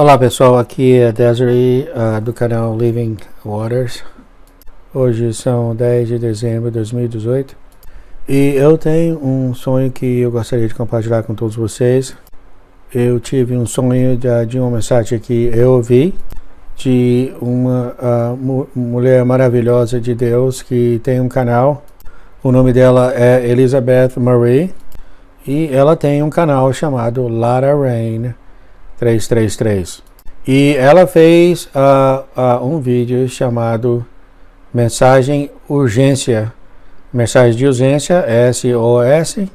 Olá pessoal, aqui é Desiree do canal Living Waters. Hoje são 10 de dezembro de 2018 e eu tenho um sonho que eu gostaria de compartilhar com todos vocês. Eu tive um sonho de uma mensagem que eu ouvi de uma mulher maravilhosa de Deus que tem um canal. O nome dela é Elizabeth Marie e ela tem um canal chamado Latter Rain 333. E ela fez um vídeo chamado Mensagem Urgência. Mensagem de urgência, SOS.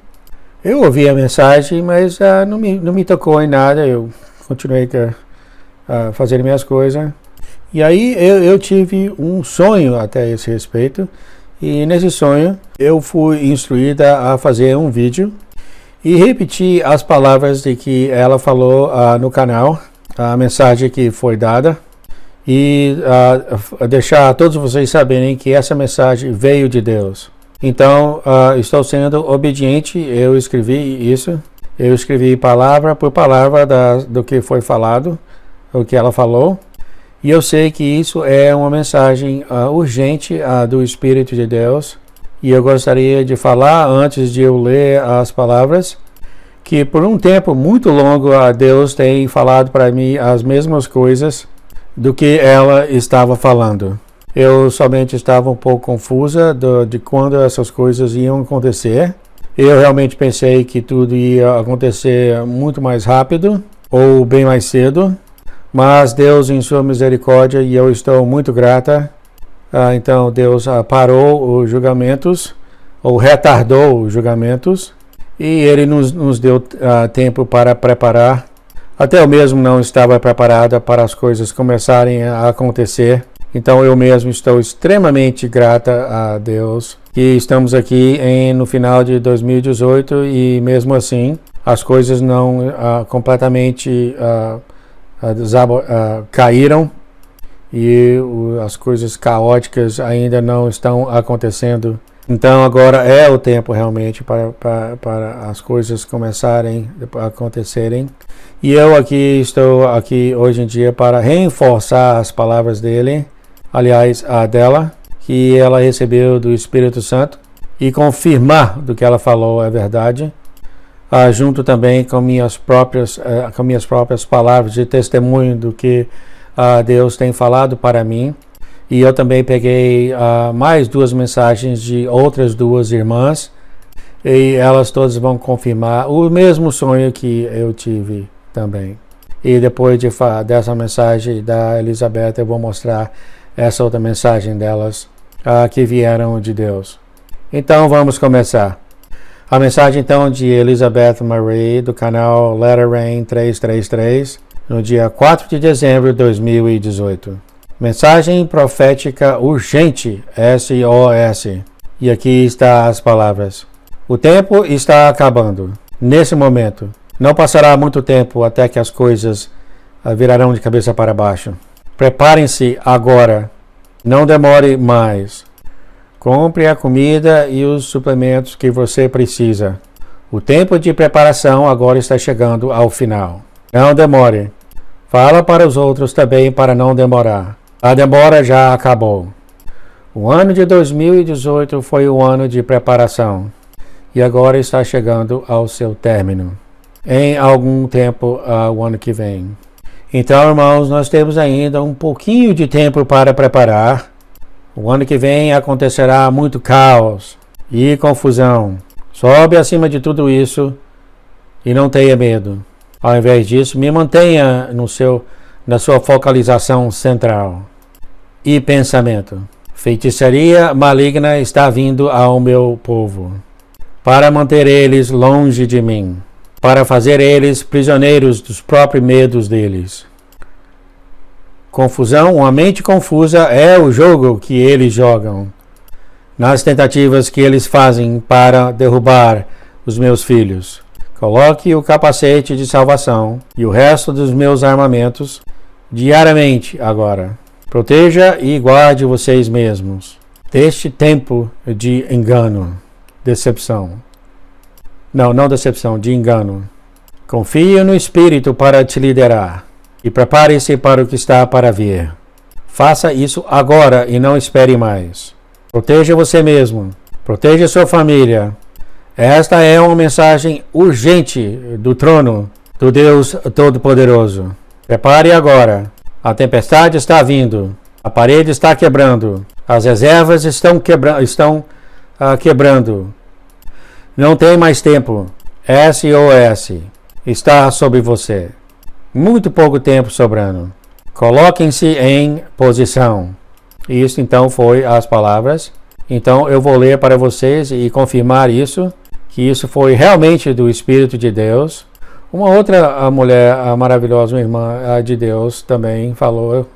Eu ouvi a mensagem, mas não me tocou em nada. Eu continuei fazendo minhas coisas. E aí eu tive um sonho até esse respeito. E nesse sonho eu fui instruída a fazer um vídeo e repetir as palavras de que ela falou no canal, a mensagem que foi dada, e deixar todos vocês saberem que essa mensagem veio de Deus. Então, estou sendo obediente, eu escrevi isso, eu escrevi palavra por palavra do que foi falado, o que ela falou, e eu sei que isso é uma mensagem urgente do Espírito de Deus. E eu gostaria de falar, antes de eu ler as palavras, que por um tempo muito longo Deus tem falado para mim as mesmas coisas do que ela estava falando. Eu somente estava um pouco confusa de quando essas coisas iam acontecer. Eu realmente pensei que tudo ia acontecer muito mais rápido ou bem mais cedo, mas Deus em sua misericórdia, e eu estou muito grata. Então Deus parou os julgamentos, ou retardou os julgamentos, e Ele nos deu tempo para preparar. Até eu mesmo não estava preparada para as coisas começarem a acontecer. Então eu mesmo estou extremamente grata a Deus que estamos aqui no final de 2018 e mesmo assim as coisas não completamente caíram. E as coisas caóticas ainda não estão acontecendo. Então agora é o tempo realmente para as coisas começarem a acontecerem. E eu estou aqui hoje em dia para reforçar as palavras dele, aliás, dela, que ela recebeu do Espírito Santo, e confirmar do que ela falou é verdade, junto também com minhas próprias palavras de testemunho do que Deus tem falado para mim. E eu também peguei mais duas mensagens de outras duas irmãs, e elas todas vão confirmar o mesmo sonho que eu tive também. E depois dessa mensagem da Elizabeth, eu vou mostrar essa outra mensagem delas que vieram de Deus. Então vamos começar. A mensagem então de Elizabeth Marie do canal Latter Rain 333. No dia 4 de dezembro de 2018. Mensagem profética urgente, SOS. E aqui está as palavras. O tempo está acabando. Nesse momento. Não passará muito tempo até que as coisas virarão de cabeça para baixo. Preparem-se agora. Não demore mais. Compre a comida e os suplementos que você precisa. O tempo de preparação agora está chegando ao final. Não demore. Fala para os outros também para não demorar. A demora já acabou. O ano de 2018 foi o ano de preparação e agora está chegando ao seu término. Em algum tempo, o ano que vem. Então, irmãos, nós temos ainda um pouquinho de tempo para preparar. O ano que vem acontecerá muito caos e confusão. Sobe acima de tudo isso e não tenha medo. Ao invés disso, me mantenha na sua focalização central e pensamento. Feitiçaria maligna está vindo ao meu povo, para manter eles longe de mim, para fazer eles prisioneiros dos próprios medos deles. Confusão, uma mente confusa é o jogo que eles jogam, nas tentativas que eles fazem para derrubar os meus filhos. Coloque o capacete de salvação e o resto dos meus armamentos diariamente agora. Proteja e guarde vocês mesmos deste tempo de engano, decepção. Não decepção, de engano. Confie no Espírito para te liderar e prepare-se para o que está para vir. Faça isso agora e não espere mais. Proteja você mesmo. Proteja sua família. Esta é uma mensagem urgente do trono do Deus Todo-Poderoso. Prepare agora. A tempestade está vindo. A parede está quebrando. As reservas estão quebrando. Não tem mais tempo. SOS está sobre você. Muito pouco tempo sobrando. Coloquem-se em posição. Isso então foi as palavras. Então eu vou ler para vocês e confirmar isso, que isso foi realmente do Espírito de Deus. Uma outra mulher maravilhosa, uma irmã de Deus, também falou.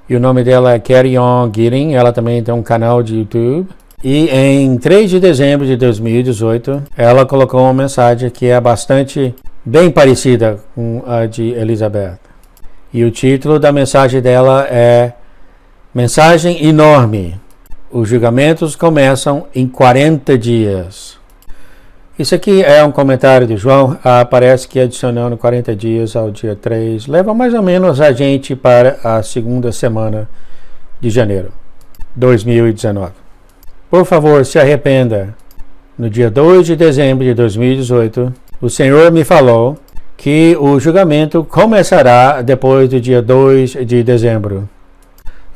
E o nome dela é Carrie-On Gidding. Ela também tem um canal de YouTube. E em 3 de dezembro de 2018, ela colocou uma mensagem que é bastante bem parecida com a de Elizabeth. E o título da mensagem dela é Mensagem Enorme. Os julgamentos começam em 40 dias. Isso aqui é um comentário de João. Parece que adicionando 40 dias ao dia 3 leva mais ou menos a gente para a segunda semana de janeiro 2019. Por favor, se arrependa. No dia 2 de dezembro de 2018, o Senhor me falou que o julgamento começará depois do dia 2 de dezembro.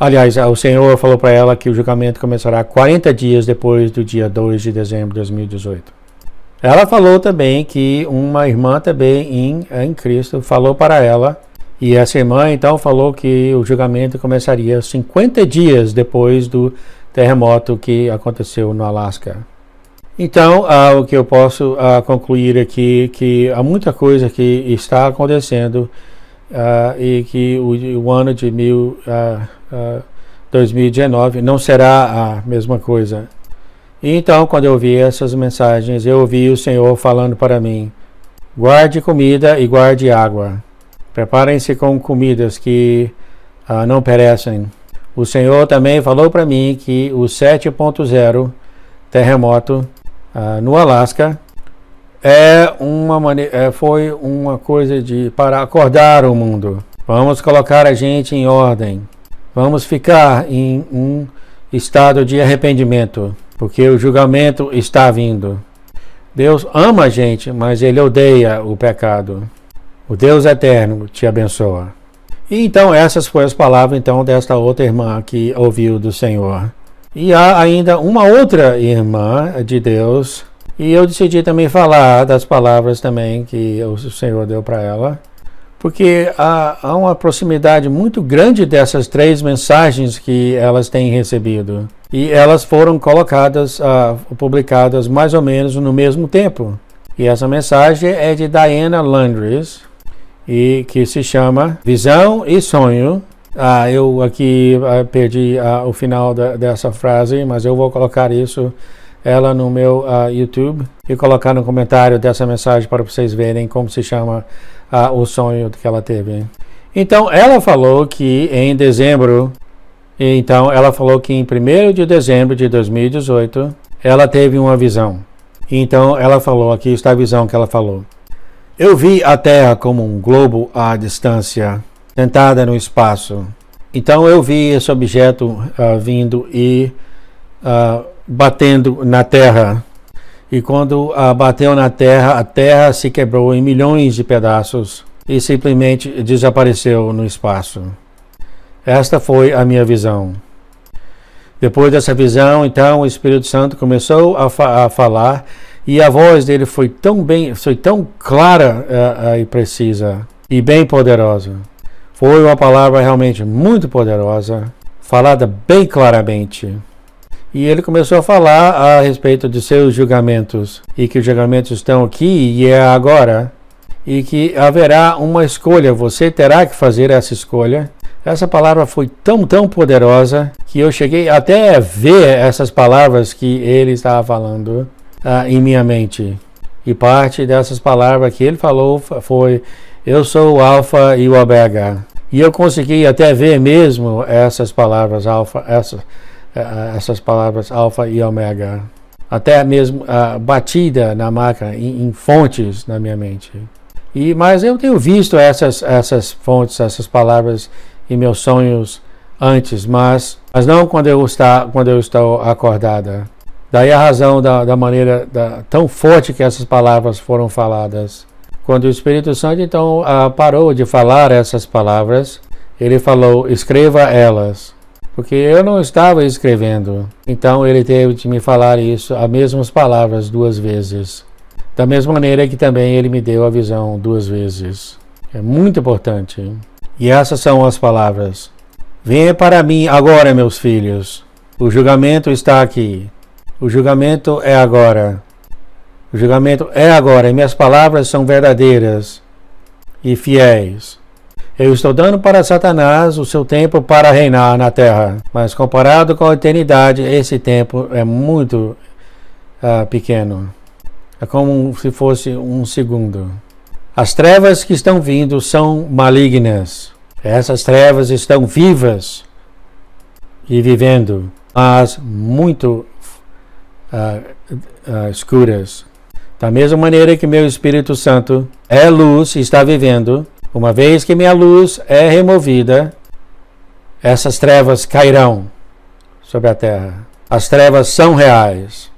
Aliás, o Senhor falou para ela que o julgamento começará 40 dias depois do dia 2 de dezembro de 2018. Ela falou também que uma irmã também em Cristo falou para ela, e essa irmã então falou que o julgamento começaria 50 dias depois do terremoto que aconteceu no Alasca. Então, o que eu posso concluir aqui que há muita coisa que está acontecendo e que o ano de 2019 não será a mesma coisa. Então, quando eu vi essas mensagens, eu ouvi o Senhor falando para mim: guarde comida e guarde água. Preparem-se com comidas que não perecem. O Senhor também falou para mim que o 7.0 terremoto no Alasca foi uma coisa para acordar o mundo. Vamos colocar a gente em ordem. Vamos ficar em um estado de arrependimento, porque o julgamento está vindo. Deus ama a gente, mas Ele odeia o pecado. O Deus eterno te abençoa. E então essas foram as palavras então desta outra irmã que ouviu do Senhor. E há ainda uma outra irmã de Deus, e eu decidi também falar das palavras também que o Senhor deu para ela, porque há uma proximidade muito grande dessas 3 mensagens que elas têm recebido. E elas foram publicadas mais ou menos no mesmo tempo. E essa mensagem é de Diana Landris, e que se chama Visão e Sonho. Eu aqui perdi o final dessa frase, mas eu vou colocar ela no meu YouTube e colocar no comentário dessa mensagem para vocês verem como se chama o sonho que ela teve. Então, ela falou que em dezembro, então ela falou que em 1º de dezembro de 2018, ela teve uma visão. Então, ela falou, aqui está a visão que ela falou. Eu vi a Terra como um globo à distância, sentada no espaço. Então eu vi esse objeto vindo e batendo na Terra. E quando bateu na Terra, a Terra se quebrou em milhões de pedaços e simplesmente desapareceu no espaço. Esta foi a minha visão. Depois dessa visão, então, o Espírito Santo começou a falar, e a voz dele foi tão clara e precisa e bem poderosa. Foi uma palavra realmente muito poderosa, falada bem claramente. E ele começou a falar a respeito de seus julgamentos, e que os julgamentos estão aqui e é agora, e que haverá uma escolha, você terá que fazer essa escolha. Essa palavra foi tão poderosa que eu cheguei até a ver essas palavras que ele estava falando em minha mente. E parte dessas palavras que ele falou foi: eu sou o Alfa e o Ômega. E eu consegui até ver mesmo essas palavras Alfa, essas palavras Alfa e Ômega, até mesmo batida na máquina, em fontes na minha mente. Mas eu tenho visto essas fontes, essas palavras em meus sonhos antes, mas não quando eu estou acordada. Daí a razão da maneira tão forte que essas palavras foram faladas. Quando o Espírito Santo então parou de falar essas palavras, ele falou, escreva elas. Porque eu não estava escrevendo. Então ele teve de me falar isso, as mesmas palavras 2 vezes. Da mesma maneira que também ele me deu a visão 2 vezes. É muito importante. E essas são as palavras. Venha para mim agora, meus filhos. O julgamento está aqui. O julgamento é agora. O julgamento é agora. E minhas palavras são verdadeiras e fiéis. Eu estou dando para Satanás o seu tempo para reinar na terra. Mas comparado com a eternidade, esse tempo é muito pequeno. É como se fosse um segundo. As trevas que estão vindo são malignas. Essas trevas estão vivas e vivendo, mas muito escuras. Da mesma maneira que meu Espírito Santo é luz e está vivendo, uma vez que minha luz é removida, essas trevas cairão sobre a terra. As trevas são reais.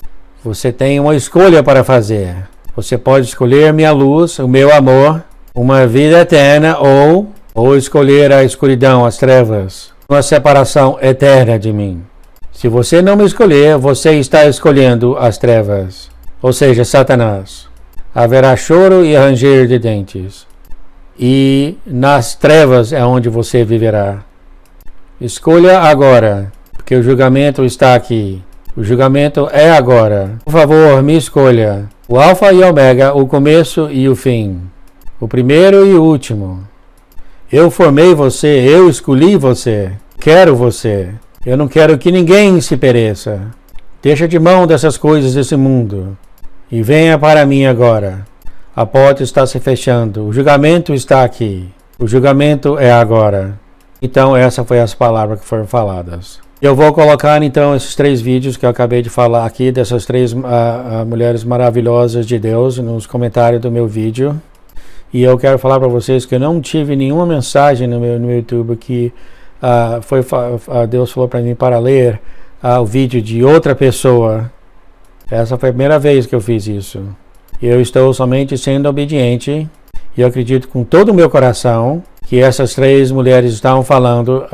Você tem uma escolha para fazer. Você pode escolher minha luz, o meu amor, uma vida eterna, ou escolher a escuridão, as trevas, uma separação eterna de mim. Se você não me escolher, você está escolhendo as trevas, ou seja, Satanás. Haverá choro e ranger de dentes. E nas trevas é onde você viverá. Escolha agora, porque o julgamento está aqui. O julgamento é agora. Por favor, me escolha. O Alfa e Ômega, o começo e o fim. O primeiro e o último. Eu formei você, eu escolhi você. Quero você. Eu não quero que ninguém se pereça. Deixa de mão dessas coisas desse mundo. E venha para mim agora. A porta está se fechando. O julgamento está aqui. O julgamento é agora. Então, essas foram as palavras que foram faladas. Eu vou colocar, então, esses 3 vídeos que eu acabei de falar aqui, dessas 3 mulheres maravilhosas de Deus, nos comentários do meu vídeo. E eu quero falar para vocês que eu não tive nenhuma mensagem no meu YouTube que Deus falou para mim para ler o vídeo de outra pessoa. Essa foi a primeira vez que eu fiz isso. Eu estou somente sendo obediente e eu acredito com todo o meu coração que essas 3 mulheres estavam falando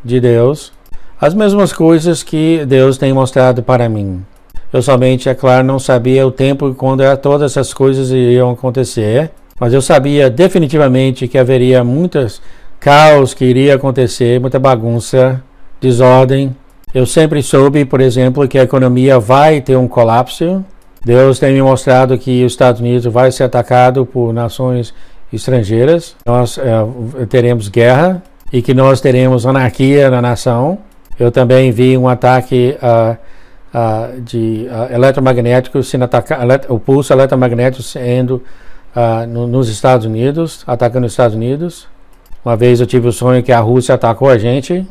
de Deus, as mesmas coisas que Deus tem mostrado para mim. Eu somente, é claro, não sabia o tempo quando todas essas coisas iriam acontecer, mas eu sabia definitivamente que haveria muitos caos que iria acontecer, muita bagunça, desordem. Eu sempre soube, por exemplo, que a economia vai ter um colapso. Deus tem me mostrado que os Estados Unidos vai ser atacado por nações estrangeiras. Nós teremos guerra e que nós teremos anarquia na nação. Eu também vi um ataque de eletromagnético, o pulso eletromagnético sendo nos Estados Unidos, atacando os Estados Unidos. Uma vez eu tive o sonho que a Rússia atacou a gente.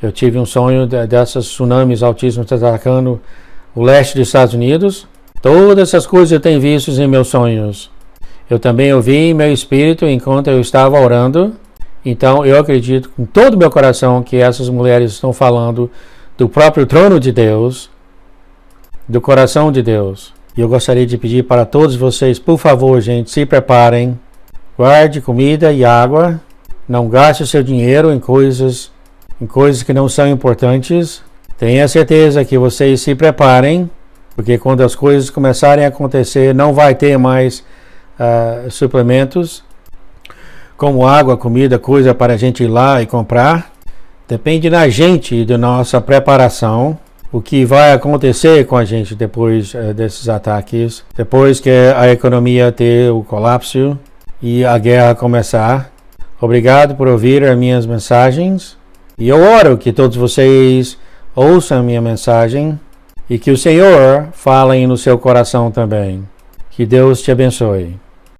Eu tive um sonho dessas tsunamis altíssimos atacando o leste dos Estados Unidos. Todas essas coisas eu tenho visto em meus sonhos. Eu também ouvi em meu espírito enquanto eu estava orando. Então eu acredito com todo o meu coração que essas mulheres estão falando do próprio trono de Deus, do coração de Deus. E eu gostaria de pedir para todos vocês, por favor, gente, se preparem. Guarde comida e água. Não gaste o seu dinheiro em coisas que não são importantes. Tenha certeza que vocês se preparem, porque quando as coisas começarem a acontecer, não vai ter mais suplementos, como água, comida, coisa para a gente ir lá e comprar. Depende da gente e da nossa preparação. O que vai acontecer com a gente depois desses ataques, depois que a economia ter o colapso e a guerra começar. Obrigado por ouvir as minhas mensagens. E eu oro que todos vocês ouçam a minha mensagem e que o Senhor fale no seu coração também. Que Deus te abençoe.